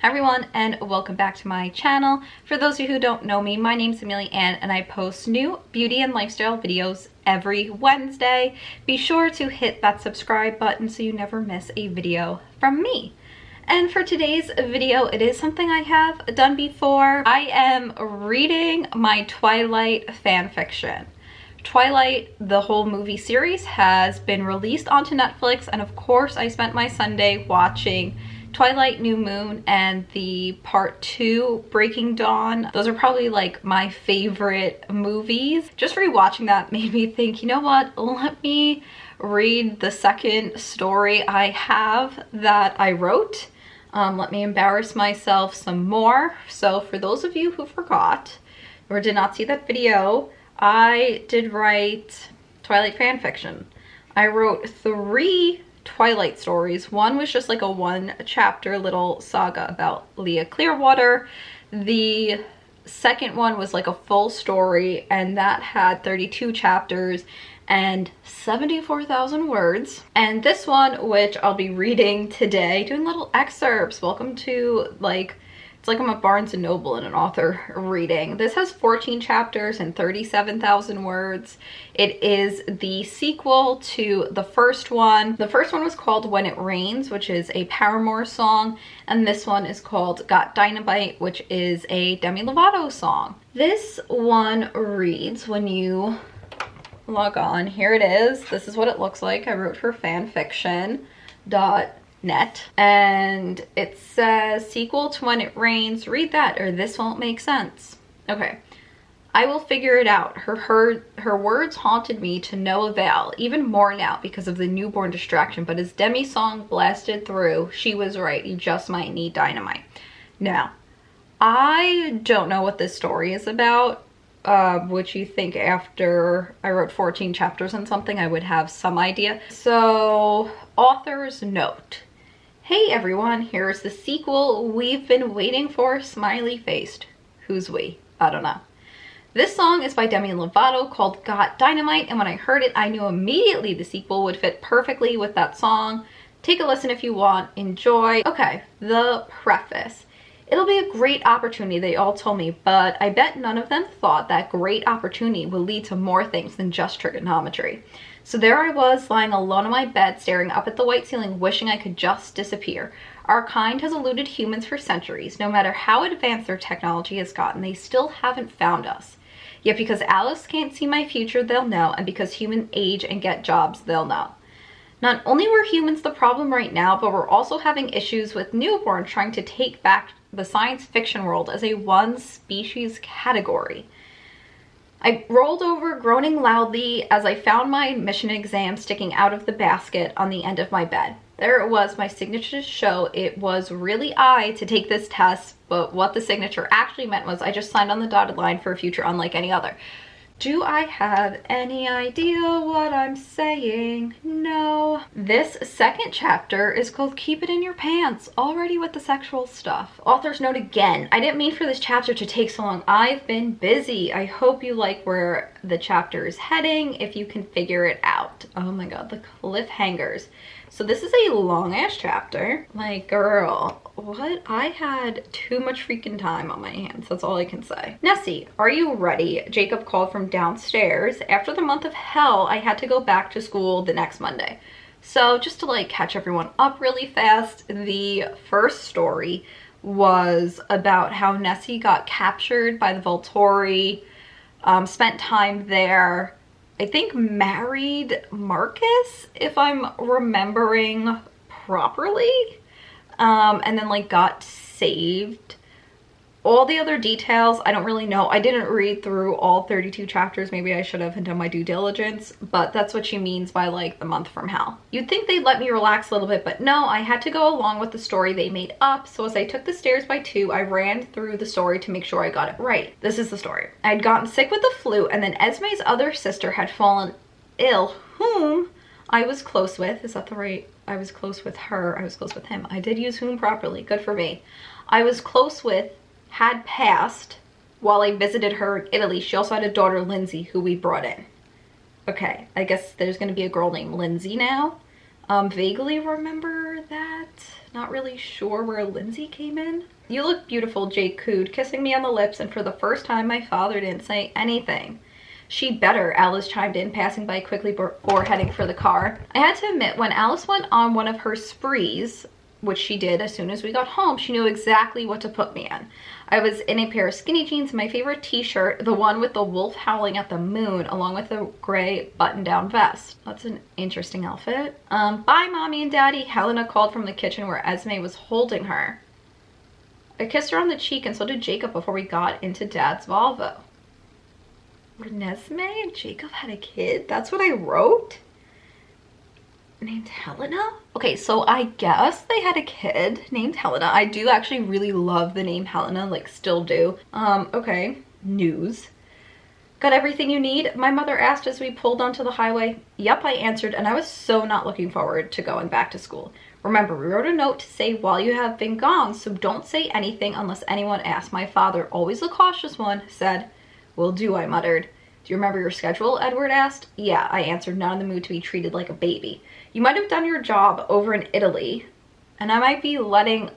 everyone, and welcome back to my channel. For those of you who don't know me, my name's Amelia and I post new beauty and lifestyle videos every Wednesday. Be sure to hit that subscribe button so you never miss a video from me. And for today's video, it is something I have done before. I am reading my Twilight fanfiction. Twilight, the whole movie series, has been released onto Netflix, and of course I spent my Sunday watching Twilight New Moon and the part 2 Breaking Dawn. Those are probably like my favorite movies. Just rewatching that made me think, you know what, let me read the second story I have that I wrote. Let me embarrass myself some more. So for those of you who forgot or did not see that video, I did write Twilight fanfiction. I wrote 3 Twilight stories. One was just like a 1-chapter little saga about Leah Clearwater. The second one was like a full story, and that had 32 chapters and 74,000 words. And this one, which I'll be reading today, doing little excerpts. Welcome to, like, it's like I'm at Barnes & Noble and an author reading. This has 14 chapters and 37,000 words. It is the sequel to the first one. The first one was called When It Rains, which is a Paramore song. And this one is called Got Dynamite, which is a Demi Lovato song. This one reads, when you log on, here it is. This is what it looks like. I wrote for fanfiction.net, and it says sequel to When It Rains, read that or this won't make sense. Okay, I will figure it out. Her words haunted me to no avail, even more now because of the newborn distraction. But as Demi's song blasted through, she was right, you just might need dynamite. Now, I don't know what this story is about. Which you think after I wrote 14 chapters and something I would have some idea. So, author's note. Hey everyone, here's the sequel we've been waiting for, smiley faced. Who's we? I don't know. This song is by Demi Lovato called Got Dynamite, and when I heard it I knew immediately the sequel would fit perfectly with that song. Take a listen if you want. Enjoy. Okay, the preface. It'll be a great opportunity, they all told me, but I bet none of them thought that great opportunity would lead to more things than just trigonometry. So there I was, lying alone on my bed, staring up at the white ceiling, wishing I could just disappear. Our kind has eluded humans for centuries. No matter how advanced their technology has gotten, they still haven't found us. Yet because Alice can't see my future, they'll know, and because humans age and get jobs, they'll know. Not only were humans the problem right now, but we're also having issues with newborns trying to take back the science fiction world as a one species category. I rolled over, groaning loudly, as I found my admission exam sticking out of the basket on the end of my bed. There it was, my signature to show it was really I to take this test, but what the signature actually meant was I just signed on the dotted line for a future unlike any other. Do I have any idea what I'm saying? No. This second chapter is called Keep It in Your Pants, already with the sexual stuff. Author's note again. I didn't mean for this chapter to take so long. I've been busy. I hope you like where the chapter is heading, if you can figure it out. Oh my god, the cliffhangers. So this is a long-ass chapter. Like, girl, what? I had too much freaking time on my hands. That's all I can say. Nessie, are you ready? Jacob called from downstairs. After the month of hell, I had to go back to school the next Monday. So just to like catch everyone up really fast, the first story was about how Nessie got captured by the Volturi, spent time there, I think married Marcus, if I'm remembering properly, and then like got saved. All the other details, I don't really know. I didn't read through all 32 chapters. Maybe I should have done my due diligence, but that's what she means by like the month from hell. You'd think they'd let me relax a little bit, but no, I had to go along with the story they made up. So as I took the stairs by 2, I ran through the story to make sure I got it right. This is the story. I had gotten sick with the flu, and then Esme's other sister had fallen ill, whom I was close with. Is that the right? I was close with her. I was close with him. I did use whom properly. Good for me. I was close with had passed while I visited her in Italy. She also had a daughter, Lindsay, who we brought in. Okay, I guess there's going to be a girl named Lindsay now. Vaguely remember that. Not really sure where Lindsay came in. You look beautiful, Jake cooed, kissing me on the lips, and for the first time my father didn't say anything. She better, Alice chimed in, passing by quickly before heading for the car. I had to admit, when Alice went on one of her sprees, which she did as soon as we got home, she knew exactly what to put me in. I was in a pair of skinny jeans, my favorite t-shirt, the one with the wolf howling at the moon, along with a gray button-down vest. That's an interesting outfit. Bye, Mommy and Daddy, Helena called from the kitchen where Esme was holding her. I kissed her on the cheek, and so did Jacob before we got into Dad's Volvo. Renesmee and Jacob had a kid? That's what I wrote? Named Helena? Okay, so I guess they had a kid named Helena. I do actually really love the name Helena, like still do. Okay, news. Got everything you need? My mother asked as we pulled onto the highway. Yep, I answered, and I was so not looking forward to going back to school. Remember, we wrote a note to say while you have been gone, so don't say anything unless anyone asks. My father, always the cautious one, said, "Will do," I muttered. Do you remember your schedule? Edward asked. Yeah, I answered, not in the mood to be treated like a baby. You might have done your job over in Italy, and I might be letting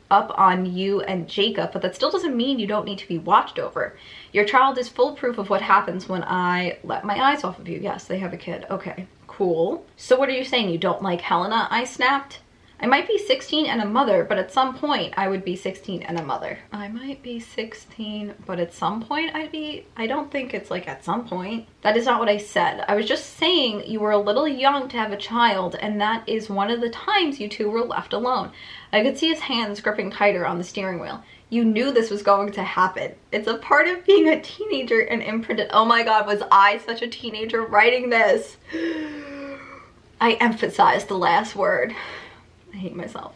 up on you and Jacob, but that still doesn't mean you don't need to be watched over. Your child is full proof of what happens when I let my eyes off of you. Yes, they have a kid. Okay, cool. So what are you saying? You don't like Helena? I snapped. I might be 16 and a mother, but at some point I would be 16 and a mother. I might be 16, but at some point I don't think it's like at some point. That is not what I said. I was just saying you were a little young to have a child, and that is one of the times you two were left alone. I could see his hands gripping tighter on the steering wheel. You knew this was going to happen. It's a part of being a teenager and imprinted. Oh my God, was I such a teenager writing this? I emphasized the last word. I hate myself.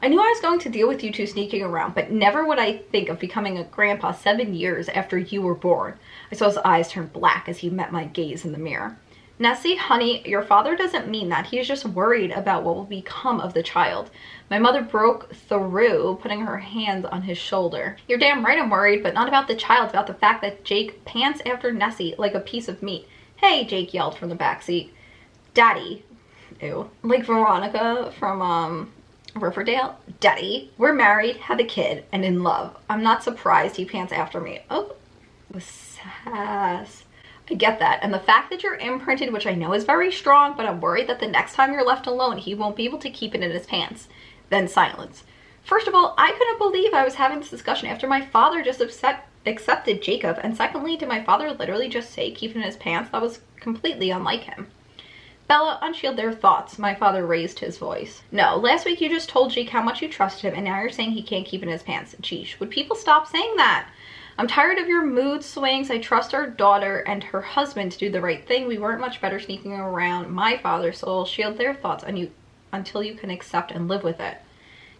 I knew I was going to deal with you two sneaking around, but never would I think of becoming a grandpa 7 years after you were born. I saw his eyes turn black as he met my gaze in the mirror. Nessie, honey, your father doesn't mean that. He is just worried about what will become of the child. My mother broke through, putting her hands on his shoulder. You're damn right I'm worried, but not about the child, about the fact that Jake pants after Nessie like a piece of meat. Hey, Jake yelled from the backseat. Daddy. Ew. Like Veronica from Riverdale. Daddy, we're married, have a kid, and in love. I'm not surprised he pants after me. Oh, the sass. I get that. And the fact that you're imprinted, which I know is very strong, but I'm worried that the next time you're left alone, he won't be able to keep it in his pants. Then silence. First of all, I couldn't believe I was having this discussion after my father just accepted Jacob. And secondly, did my father literally just say keep it in his pants? That was completely unlike him. Bella, unshield their thoughts. My father raised his voice. No, last week you just told Jake how much you trusted him, and now you're saying he can't keep it in his pants. Sheesh, would people stop saying that? I'm tired of your mood swings. I trust our daughter and her husband to do the right thing. We weren't much better sneaking around my father, so I'll shield their thoughts on you until you can accept and live with it.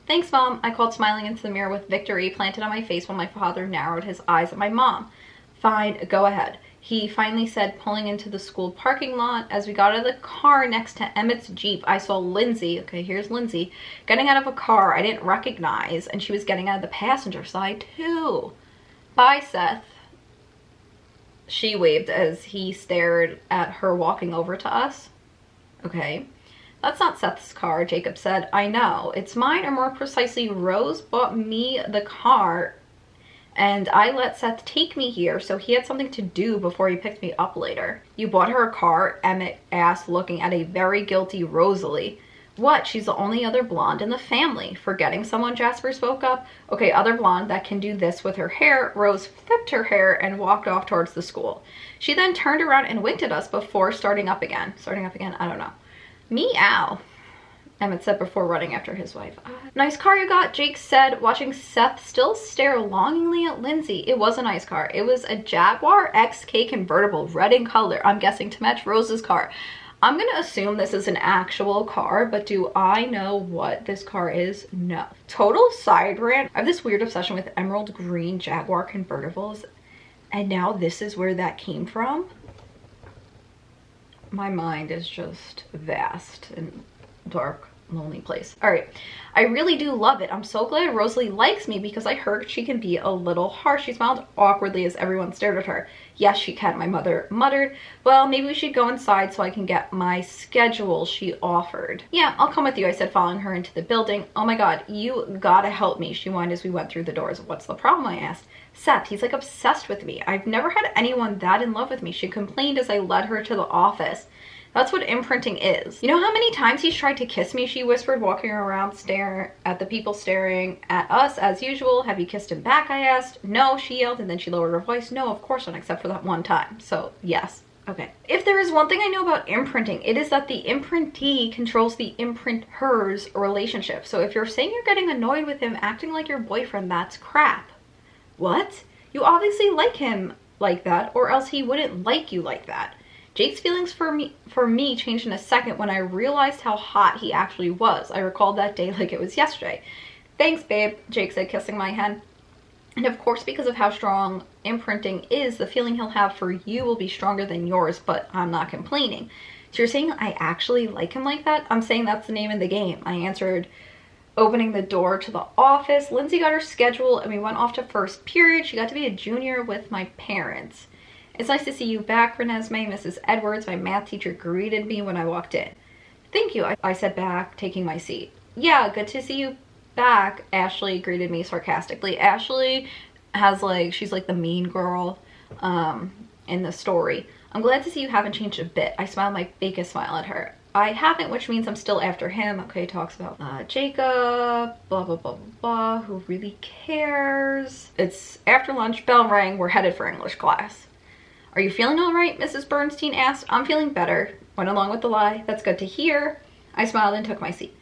Thanks, Mom, I called, smiling into the mirror with victory planted on my face while my father narrowed his eyes at my mom. Fine, go ahead, he finally said, pulling into the school parking lot. As we got out of the car next to Emmett's Jeep, I saw Lindsay, okay, here's Lindsay, getting out of a car I didn't recognize, and she was getting out of the passenger side too. Bye, Seth. She waved as he stared at her walking over to us. Okay. That's not Seth's car, Jacob said. I know. It's mine, or more precisely, Rose bought me the car, and I let Seth take me here, so he had something to do before he picked me up later. You bought her a car? Emmett asked, looking at a very guilty Rosalie. What? She's the only other blonde in the family. Forgetting someone, Jasper spoke up. Okay, other blonde that can do this with her hair. Rose flipped her hair and walked off towards the school. She then turned around and winked at us before starting up again. Starting up again? I don't know. Meow, Emmett said before running after his wife. Nice car you got, Jake said, watching Seth still stare longingly at Lindsay. It was a nice car. It was a Jaguar XK convertible, red in color. I'm guessing to match Rose's car. I'm going to assume this is an actual car, but do I know what this car is? No. Total side rant. I have this weird obsession with emerald green Jaguar convertibles, and now this is where that came from. My mind is just vast and dark. lonely place. All right, I really do love it. I'm so glad Rosalie likes me because I heard she can be a little harsh. She smiled awkwardly as everyone stared at her. Yes, she can, my mother muttered. Well, maybe we should go inside so I can get my schedule, she offered. Yeah, I'll come with you, I said, following her into the building. Oh my God, you gotta help me, she whined as we went through the doors. What's the problem, I asked. Seth, he's like obsessed with me. I've never had anyone that in love with me, she complained as I led her to the office. That's what imprinting is. You know how many times he's tried to kiss me, she whispered, walking around staring at the people staring at us as usual. Have you kissed him back, I asked. No, she yelled, and then she lowered her voice. No, of course not, except for that one time. So yes. Okay. If there is one thing I know about imprinting, it is that the imprintee controls the imprinter's relationship. So if you're saying you're getting annoyed with him acting like your boyfriend, that's crap. What? You obviously like him like that, or else he wouldn't like you like that. Jake's feelings for me changed in a second when I realized how hot he actually was. I recalled that day like it was yesterday. Thanks, babe, Jake said, kissing my hand. And of course, because of how strong imprinting is, the feeling he'll have for you will be stronger than yours, but I'm not complaining. So you're saying I actually like him like that? I'm saying that's the name of the game, I answered, opening the door to the office. Lindsay got her schedule and we went off to first period. She got to be a junior with my parents. It's nice to see you back, Renesmee. Mrs. Edwards, my math teacher, greeted me when I walked in. Thank you, I said back, taking my seat. Yeah, good to see you back, Ashley greeted me sarcastically. Ashley has she's like the mean girl in the story. I'm glad to see you haven't changed a bit. I smiled my fakest smile at her. I haven't, which means I'm still after him. Okay, talks about Jacob, blah, blah, blah, blah, blah. Who really cares? It's after lunch, bell rang, we're headed for English class. Are you feeling all right? Mrs. Bernstein asked. I'm feeling better. Went along with the lie. That's good to hear. I smiled and took my seat.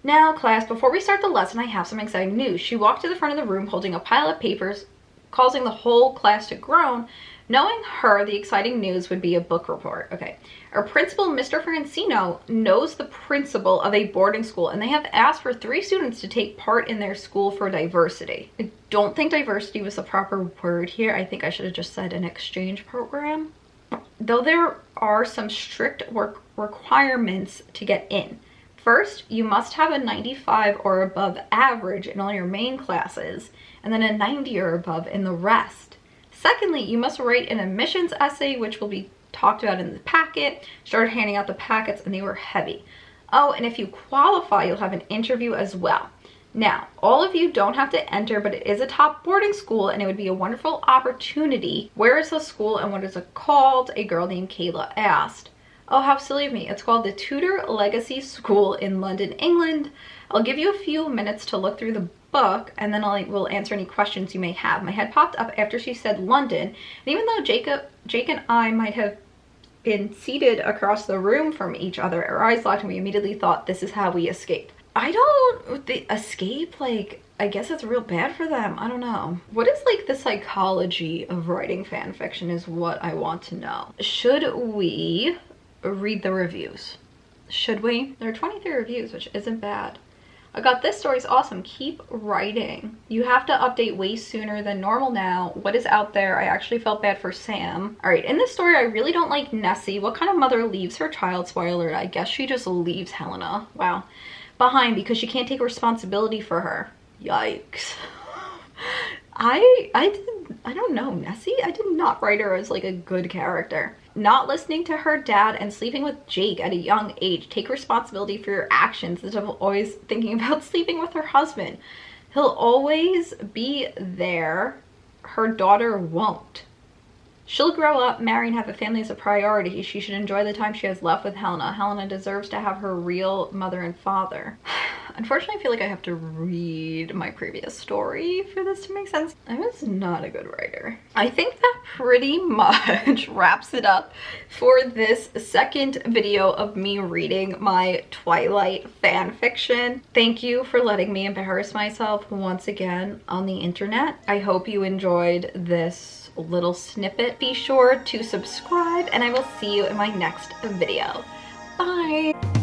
Now, class, before we start the lesson, I have some exciting news. She walked to the front of the room holding a pile of papers, causing the whole class to groan. Knowing her, the exciting news would be a book report. Okay. Our principal, Mr. Francino, knows the principal of a boarding school, and they have asked for 3 students to take part in their school for diversity. I don't think diversity was the proper word here. I think I should have just said an exchange program. Though there are some strict work requirements to get in. First, you must have a 95 or above average in all your main classes, and then a 90 or above in the rest. Secondly, you must write an admissions essay, which will be talked about in the packet. Started handing out the packets and they were heavy. Oh, and if you qualify, you'll have an interview as well. Now, all of you don't have to enter, but it is a top boarding school and it would be a wonderful opportunity. Where is the school and what is it called? A girl named Kayla asked. Oh, how silly of me. It's called the Tudor Legacy School in London, England. I'll give you a few minutes to look through the book and then we'll answer any questions you may have. My head popped up after she said London, and even though Jake and I might have been seated across the room from each other, our eyes locked and we immediately thought, this is how we escape. Escape, I guess it's real bad for them. I don't know. What is the psychology of writing fan fiction is what I want to know. Should we read the reviews? Should we? There are 23 reviews, which isn't bad. I got this story's awesome. Keep writing. You have to update way sooner than normal now. What is out there? I actually felt bad for Sam. All right, in this story, I really don't like Nessie. What kind of mother leaves her child? Spoiler, I guess she just leaves Helena. Wow. Behind because she can't take responsibility for her. Yikes. I don't know, Nessie? I did not write her as a good character. Not listening to her dad and sleeping with Jake at a young age. Take responsibility for your actions instead of always thinking about sleeping with her husband. He'll always be there. Her daughter won't. She'll grow up, marry, and have a family as a priority. She should enjoy the time she has left with Helena. Helena deserves to have her real mother and father. Unfortunately, I feel like I have to read my previous story for this to make sense. I was not a good writer. I think that pretty much wraps it up for this second video of me reading my Twilight fan fiction. Thank you for letting me embarrass myself once again on the internet. I hope you enjoyed this little snippet. Be sure to subscribe and I will see you in my next video. Bye!